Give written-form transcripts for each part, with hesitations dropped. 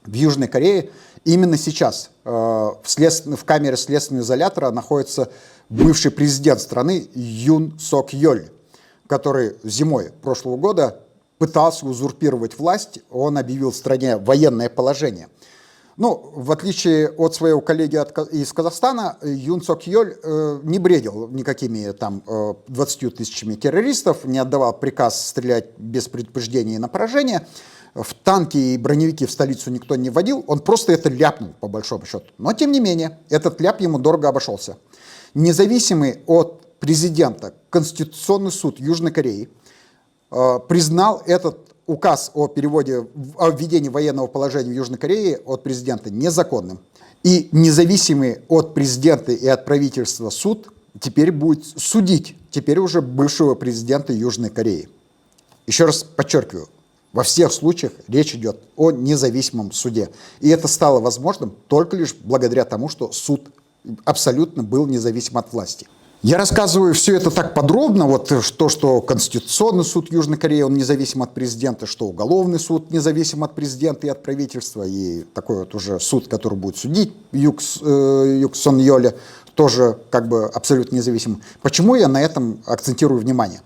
В Южной Корее именно сейчас в камере следственного изолятора находится бывший президент страны Юн Сок Йоль, который зимой прошлого года пытался узурпировать власть. Он объявил в стране военное положение. Ну, в отличие от своего коллеги из Казахстана, Юн Сок Йоль не бредил никакими там 20 тысячами террористов, не отдавал приказ стрелять без предупреждения на поражение. В танки и броневики в столицу никто не вводил, он просто это ляпнул, по большому счету. Но, тем не менее, этот ляп ему дорого обошелся. Независимый от президента Конституционный суд Южной Кореи признал этот указ о введении военного положения в Южной Корее от президента незаконным. И независимый от президента и от правительства суд теперь будет судить теперь уже бывшего президента Южной Кореи. Еще раз подчеркиваю, во всех случаях речь идет о независимом суде. И это стало возможным только лишь благодаря тому, что суд абсолютно был независим от власти. Я рассказываю все это так подробно, вот что Конституционный суд Южной Кореи, он независим от президента, что Уголовный суд независим от президента и от правительства, и такой вот уже суд, который будет судить Юн Сок Йоля, тоже как бы абсолютно независим. Почему я на этом акцентирую внимание?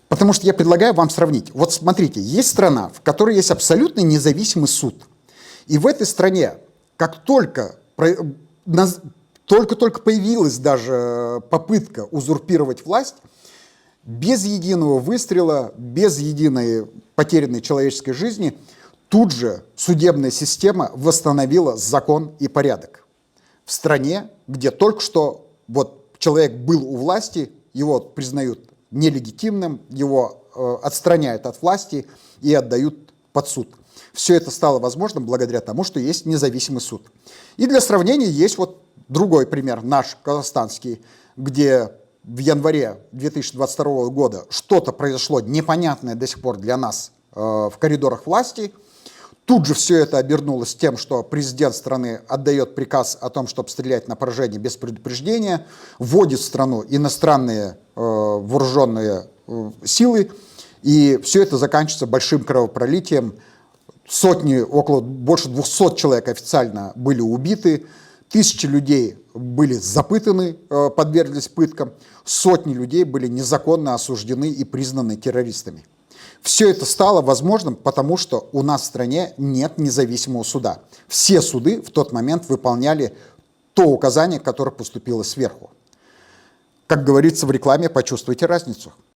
Потому что я предлагаю вам сравнить. Вот смотрите, есть страна, в которой есть абсолютно независимый суд. И в этой стране, как только появилась даже попытка узурпировать власть, без единого выстрела, без единой потерянной человеческой жизни, тут же судебная система восстановила закон и порядок. В стране, где только что вот человек был у власти, его признают нелегитимным, его отстраняют от власти и отдают под суд. Все это стало возможным благодаря тому, что есть независимый суд. И для сравнения есть вот другой пример, наш казахстанский, где в январе 2022 года что-то произошло непонятное до сих пор для нас в коридорах власти. Тут же все это обернулось тем, что президент страны отдает приказ о том, чтобы стрелять на поражение без предупреждения, вводит в страну иностранные вооруженные силы, и все это заканчивается большим кровопролитием. Больше 200 человек официально были убиты, тысячи людей были запытаны, подверглись пыткам, сотни людей были незаконно осуждены и признаны террористами. Все это стало возможным, потому что у нас в стране нет независимого суда. Все суды в тот момент выполняли то указание, которое поступило сверху. Как говорится в рекламе, почувствуйте разницу.